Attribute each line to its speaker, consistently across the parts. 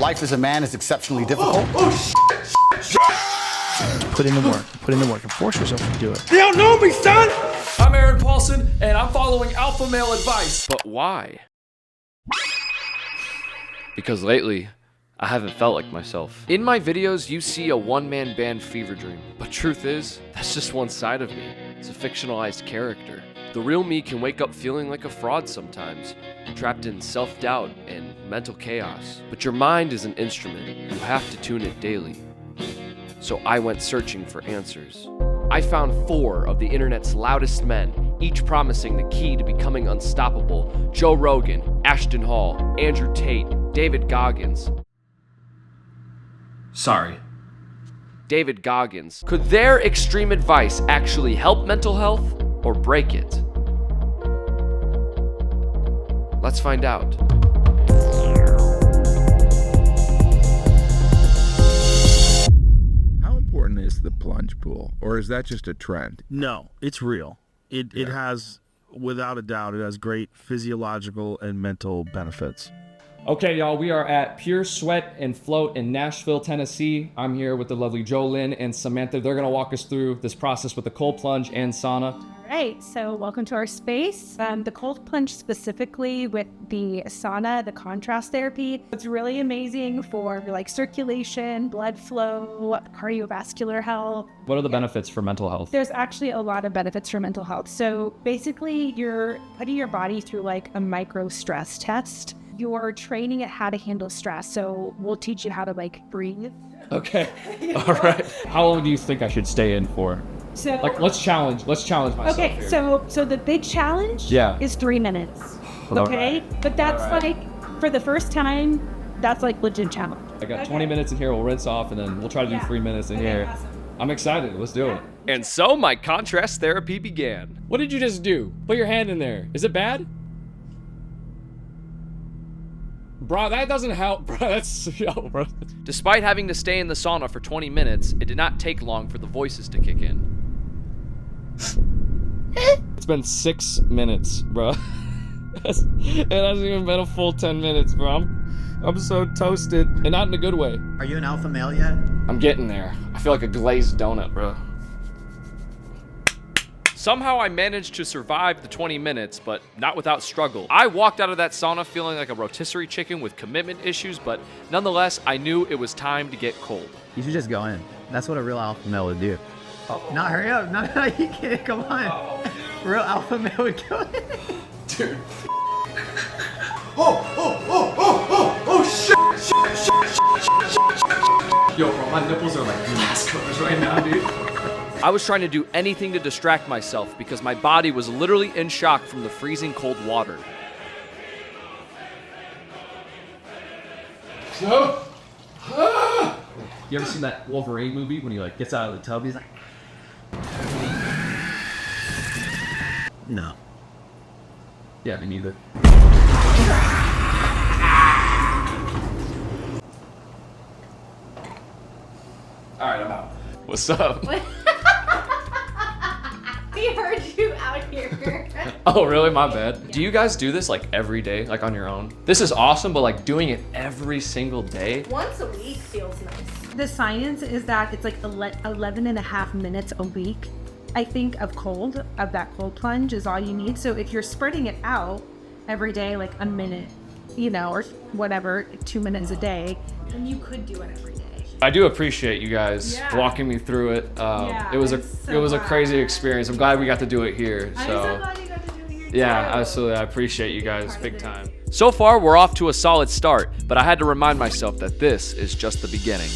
Speaker 1: Life as a man is exceptionally difficult.
Speaker 2: Put in the work. Put in the work and force yourself to do it.
Speaker 3: They don't know me, son! I'm Aaron Paulsen, and I'm following alpha male advice.
Speaker 4: But why? Because lately, I haven't felt like myself. In my videos, you see a one-man band fever dream. But truth is, that's just one side of me. It's a fictionalized character. The real me can wake up feeling like a fraud sometimes, trapped in self-doubt and mental chaos. But your mind is an instrument. You have to tune it daily. So I went searching for answers. I found 4 of the internet's loudest men, each promising the key to becoming unstoppable. Joe Rogan, Ashton Hall, Andrew Tate, David Goggins.
Speaker 3: Sorry.
Speaker 4: David Goggins. Could their extreme advice actually help mental health or break it? Let's find out.
Speaker 5: How important is the plunge pool, or is that just a trend?
Speaker 2: No, it's real. It has, without a doubt, it has great physiological and mental benefits.
Speaker 6: Okay, y'all, we are at Pure Sweat and Float in Nashville, Tennessee. I'm here with the lovely Jolynn and Samantha. They're gonna walk us through this process with the cold plunge and sauna.
Speaker 7: All right, so welcome to our space. The cold plunge specifically with the sauna, the contrast therapy. It's really amazing for like circulation, blood flow, cardiovascular health.
Speaker 6: What are the benefits for mental health?
Speaker 7: There's actually a lot of benefits for mental health. So basically you're putting your body through like a micro stress test. You're training it how to handle stress. So we'll teach you how to like breathe.
Speaker 6: Okay, all right. How long do you think I should stay in for?
Speaker 7: So
Speaker 6: Like, let's challenge myself.
Speaker 7: okay,
Speaker 6: here.
Speaker 7: so the big challenge is 3 minutes. Okay, but that's like for the first time, that's like legit challenge.
Speaker 6: I got 20 minutes in here. We'll rinse off, and then we'll try to do 3 minutes in here.
Speaker 7: Awesome.
Speaker 6: I'm excited. Let's do it.
Speaker 4: And so my contrast therapy began.
Speaker 6: What did you just do? Put your hand in there. Is it bad? Bro, that doesn't help, bro. That's yo, bro.
Speaker 4: Despite having to stay in the sauna for 20 minutes, it did not take long for the voices to kick in.
Speaker 6: It's been 6 minutes, bro. It hasn't even been a full 10 minutes, bro. I'm so toasted, and not in a good way.
Speaker 8: Are you an alpha male yet?
Speaker 6: I'm getting there. I feel like a glazed donut, bro.
Speaker 4: Somehow I managed to survive the 20 minutes, but not without struggle. I walked out of that sauna feeling like a rotisserie chicken with commitment issues, but nonetheless, I knew it was time to get cold.
Speaker 8: You should just go in. That's what a real alpha male would do. No, hurry up. No, you can't. Come on. Real alpha male would go in.
Speaker 3: Dude. Shit. Yo, bro, my nipples are like NASCARs right now, dude.
Speaker 4: I was trying to do anything to distract myself because my body was literally in shock from the freezing cold water.
Speaker 6: You ever seen that Wolverine movie when he like gets out of the tub? He's like,
Speaker 8: No.
Speaker 6: yeah, me neither. All right, I'm out.
Speaker 4: What's up?
Speaker 7: We heard you out here.
Speaker 4: Oh, really? My bad. Do you guys do this like every day, like on your own? This is awesome, but like doing it every single day?
Speaker 7: Once a week feels nice. The science is that it's like 11 and a half minutes a week. I think of that cold plunge is all you need. So if you're spreading it out every day, like a minute, or whatever, 2 minutes a day, then you could do it every day.
Speaker 4: I do appreciate you guys walking me through it. It was a crazy experience. I'm glad we got to do it here.
Speaker 7: I'm so glad you got to do it here.
Speaker 4: Yeah, absolutely. I appreciate you guys big time. So far, we're off to a solid start, but I had to remind myself that this is just the beginning.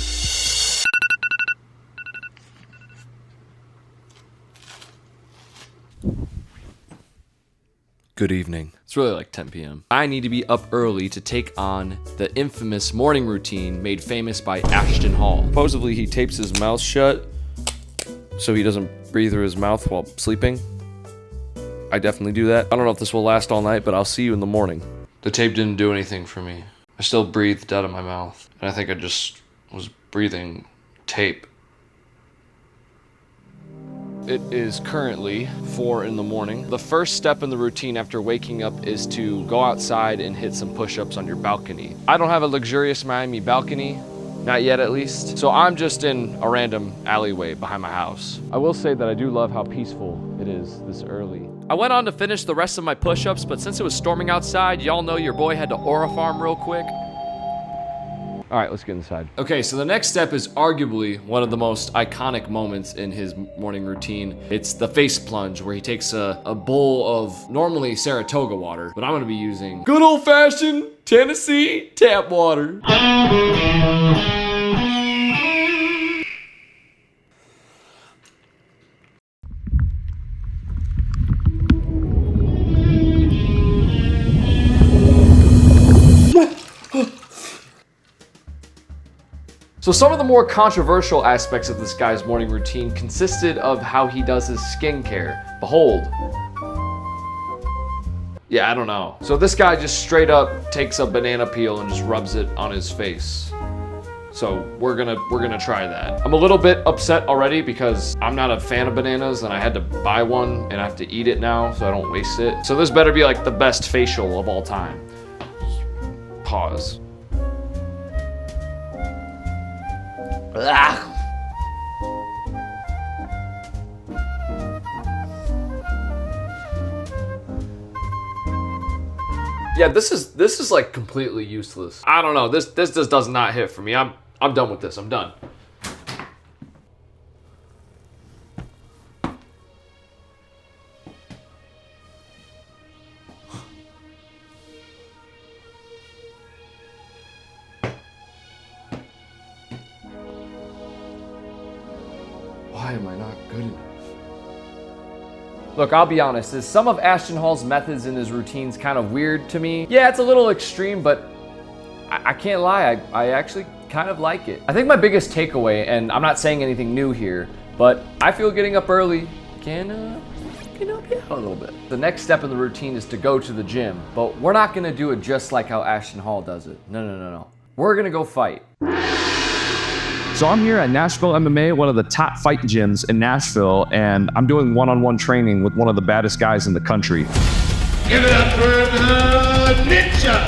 Speaker 4: Good evening. It's really like 10 p.m. I need to be up early to take on the infamous morning routine made famous by Ashton Hall. Supposedly, he tapes his mouth shut so he doesn't breathe through his mouth while sleeping. I definitely do that. I don't know if this will last all night, but I'll see you in the morning. The tape didn't do anything for me. I still breathed out of my mouth, and I think I just was breathing tape. It is currently 4 in the morning. The first step in the routine after waking up is to go outside and hit some push-ups on your balcony. I don't have a luxurious Miami balcony, not yet at least, so I'm just in a random alleyway behind my house. I will say that I do love how peaceful it is this early. I went on to finish the rest of my push-ups, but since it was storming outside, y'all know your boy had to aura farm real quick. All right, let's get inside. Okay, so the next step is arguably one of the most iconic moments in his morning routine. It's the face plunge, where he takes a bowl of normally Saratoga water, but I'm gonna be using good old-fashioned Tennessee tap water. So some of the more controversial aspects of this guy's morning routine consisted of how he does his skincare. Behold. Yeah, I don't know. So this guy just straight up takes a banana peel and just rubs it on his face. So we're gonna try that. I'm a little bit upset already because I'm not a fan of bananas and I had to buy one and I have to eat it now so I don't waste it. So this better be like the best facial of all time. Pause. Yeah, this is like completely useless. I don't know. This just does not hit for me. I'm done with this. I'm done. Why am I not good enough? Look, I'll be honest, is some of Ashton Hall's methods in his routines kind of weird to me? Yeah, it's a little extreme, but I can't lie, I actually kind of like it. I think my biggest takeaway, and I'm not saying anything new here, but I feel getting up early can help you out a little bit. The next step in the routine is to go to the gym, but we're not gonna do it just like how Ashton Hall does it. No. We're gonna go fight.
Speaker 6: So I'm here at Nashville MMA, one of the top fight gyms in Nashville, and I'm doing one-on-one training with one of the baddest guys in the country.
Speaker 9: Give it up for the Ninja,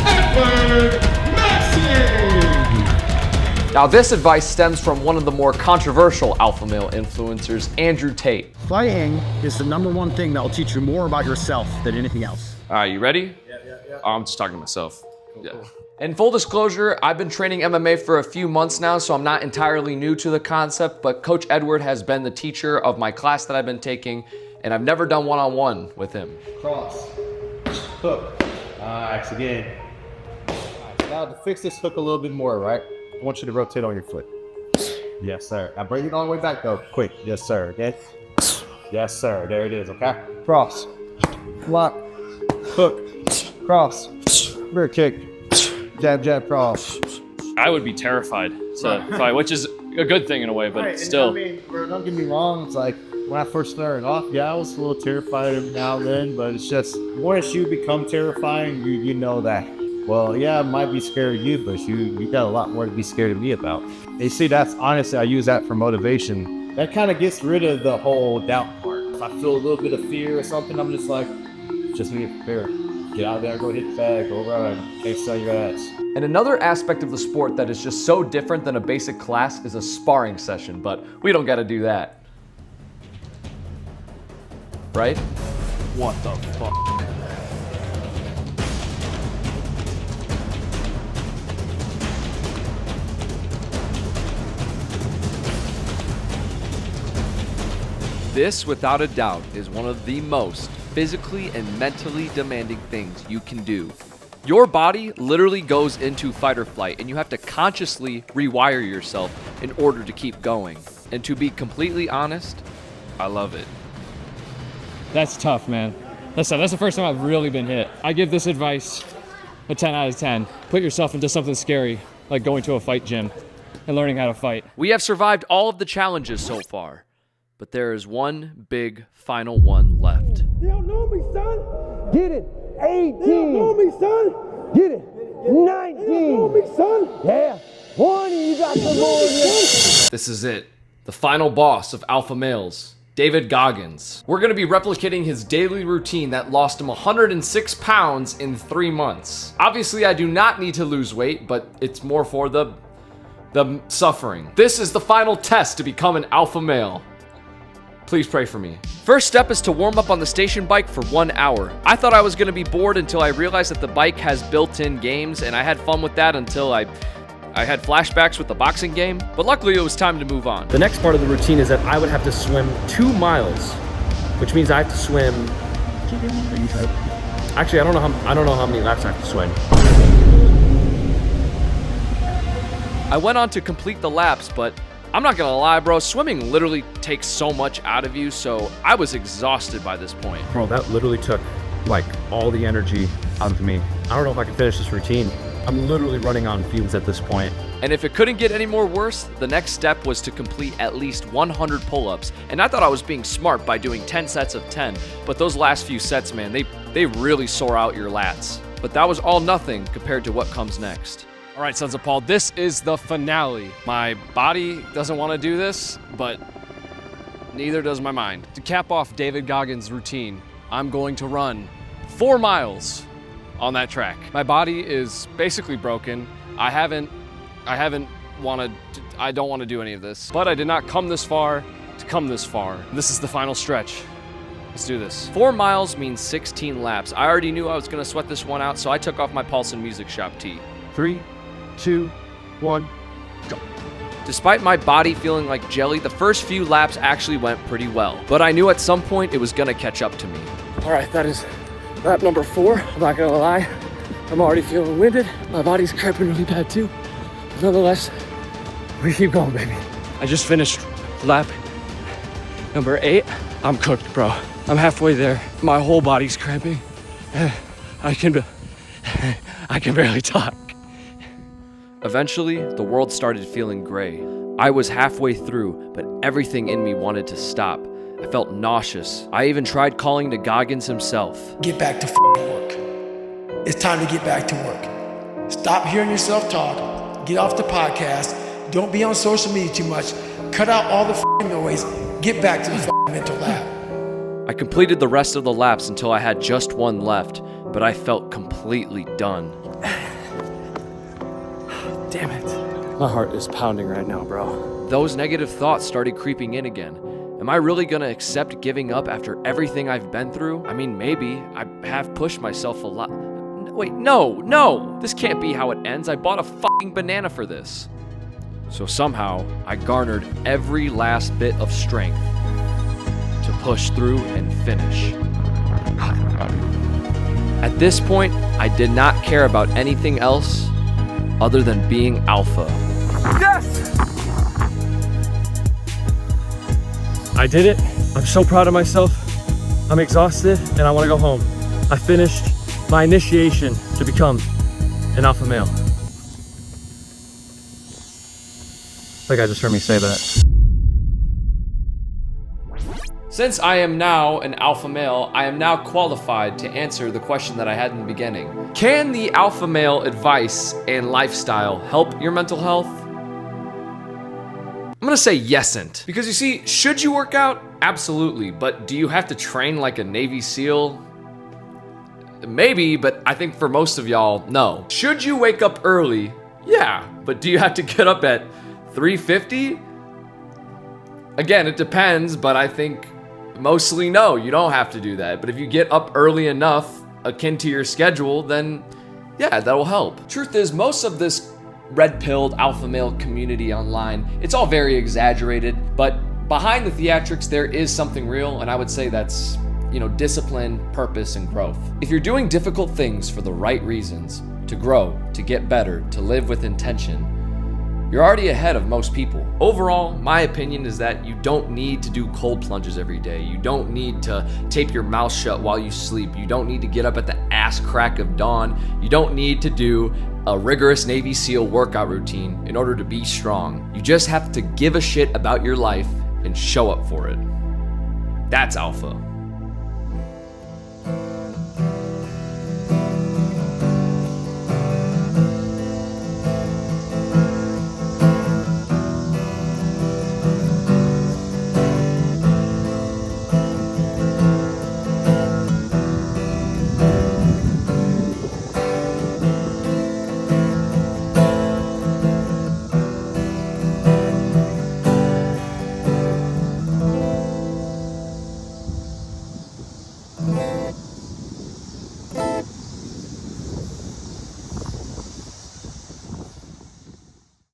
Speaker 9: Edward Maxey!
Speaker 4: Now this advice stems from one of the more controversial alpha male influencers, Andrew Tate.
Speaker 1: Fighting is the #1 thing that will teach you more about yourself than anything else.
Speaker 4: All right, you ready? Yeah. Oh, I'm just talking to myself. Cool. In full disclosure, I've been training MMA for a few months now, so I'm not entirely new to the concept, but Coach Edward has been the teacher of my class that I've been taking, and I've never done one-on-one with him.
Speaker 10: Cross, hook, X again. Now to fix this hook a little bit more, right? I want you to rotate on your foot. Yes, sir. Now bring it all the way back though, quick. Yes, sir, okay? Yes, sir, there it is, okay? Cross, lock, hook, cross, rear kick. Jab, cross.
Speaker 4: I would be terrified to fight, which is a good thing in a way, but
Speaker 10: right,
Speaker 4: still.
Speaker 10: I mean, don't get me wrong, it's like, when I first started off, yeah, I was a little terrified every now and then, but it's just, once you become terrifying, you know that, well, yeah, I might be scared of you, but you got a lot more to be scared of me about. And you see, that's, honestly, I use that for motivation. That kind of gets rid of the whole doubt part. If I feel a little bit of fear or something, I'm just like, just need to prepare. Get out there, go hit the bag, go run, can't sell your ass.
Speaker 4: And another aspect of the sport that is just so different than a basic class is a sparring session, but we don't gotta do that. Right? What the fuck? This, without a doubt, is one of the most physically and mentally demanding things you can do. Your body literally goes into fight or flight, and you have to consciously rewire yourself in order to keep going. And to be completely honest, I love it.
Speaker 6: That's tough, man. That's the first time I've really been hit. I give this advice a 10 out of 10. Put yourself into something scary, like going to a fight gym and learning how to fight.
Speaker 4: We have survived all of the challenges so far, but there is one big final one left.
Speaker 9: You don't know me, son. Get it. 18. You don't know me, son. Get it. 19. You don't know me, son. Yeah. 20. You got some more.
Speaker 4: This is it. The final boss of alpha males. David Goggins. We're gonna be replicating his daily routine that lost him 106 pounds in 3 months. Obviously, I do not need to lose weight, but it's more for the suffering. This is the final test to become an alpha male. Please pray for me. First step is to warm up on the station bike for 1 hour. I thought I was gonna be bored until I realized that the bike has built-in games, and I had fun with that until I had flashbacks with the boxing game, but luckily it was time to move on.
Speaker 11: The next part of the routine is that I would have to swim 2 miles, which means I have to swim. Actually, I don't know how many laps I have to swim.
Speaker 4: I went on to complete the laps, but I'm not gonna lie, bro, swimming literally takes so much out of you, so I was exhausted by this point.
Speaker 11: Bro, that literally took like all the energy out of me. I don't know if I can finish this routine. I'm literally running on fumes at this point.
Speaker 4: And if it couldn't get any more worse, the next step was to complete at least 100 pull-ups. And I thought I was being smart by doing 10 sets of 10, but those last few sets, man, they really sore out your lats. But that was all nothing compared to what comes next.
Speaker 6: All right, Sons of Paul, this is the finale. My body doesn't want to do this, but neither does my mind. To cap off David Goggins' routine, I'm going to run 4 miles on that track. My body is basically broken. I don't want to do any of this, but I did not come this far to come this far. This is the final stretch. Let's do this.
Speaker 4: 4 miles means 16 laps. I already knew I was gonna sweat this one out, so I took off my Paulsen Music Shop tee.
Speaker 11: 3, 2, 1, go.
Speaker 4: Despite my body feeling like jelly, the first few laps actually went pretty well, but I knew at some point it was gonna catch up to me.
Speaker 11: All right, that is lap number 4. I'm not gonna lie, I'm already feeling winded. My body's cramping really bad too. But nonetheless, we keep going, baby.
Speaker 6: I just finished lap number 8. I'm cooked, bro. I'm halfway there. My whole body's cramping. I can barely talk.
Speaker 4: Eventually, the world started feeling gray. I was halfway through, but everything in me wanted to stop. I felt nauseous. I even tried calling to Goggins himself.
Speaker 9: Get back to work. It's time to get back to work. Stop hearing yourself talk. Get off the podcast. Don't be on social media too much. Cut out all the noise. Get back to the mental lab.
Speaker 4: I completed the rest of the laps until I had just one left, but I felt completely done.
Speaker 6: Damn it. My heart is pounding right now, bro.
Speaker 4: Those negative thoughts started creeping in again. Am I really gonna accept giving up after everything I've been through? I mean, maybe. I have pushed myself a lot. Wait, no! This can't be how it ends. I bought a fucking banana for this. So somehow, I garnered every last bit of strength to push through and finish. At this point, I did not care about anything else other than being alpha.
Speaker 11: Yes! I did it. I'm so proud of myself. I'm exhausted and I want to go home. I finished my initiation to become an alpha male. I think I just heard me say that.
Speaker 4: Since I am now an alpha male, I am now qualified to answer the question that I had in the beginning. Can the alpha male advice and lifestyle help your mental health? I'm gonna say yesn't. Because you see, should you work out? Absolutely. But do you have to train like a Navy SEAL? Maybe, but I think for most of y'all, no. Should you wake up early? Yeah, but do you have to get up at 3:50? Again, it depends, but I think mostly no, you don't have to do that. But if you get up early enough, akin to your schedule, then yeah, that'll help. Truth is, most of this red-pilled alpha male community online, it's all very exaggerated, but behind the theatrics, there is something real, and I would say that's, discipline, purpose, and growth. If you're doing difficult things for the right reasons, to grow, to get better, to live with intention, you're already ahead of most people. Overall, my opinion is that you don't need to do cold plunges every day. You don't need to tape your mouth shut while you sleep. You don't need to get up at the ass crack of dawn. You don't need to do a rigorous Navy SEAL workout routine in order to be strong. You just have to give a shit about your life and show up for it. That's alpha.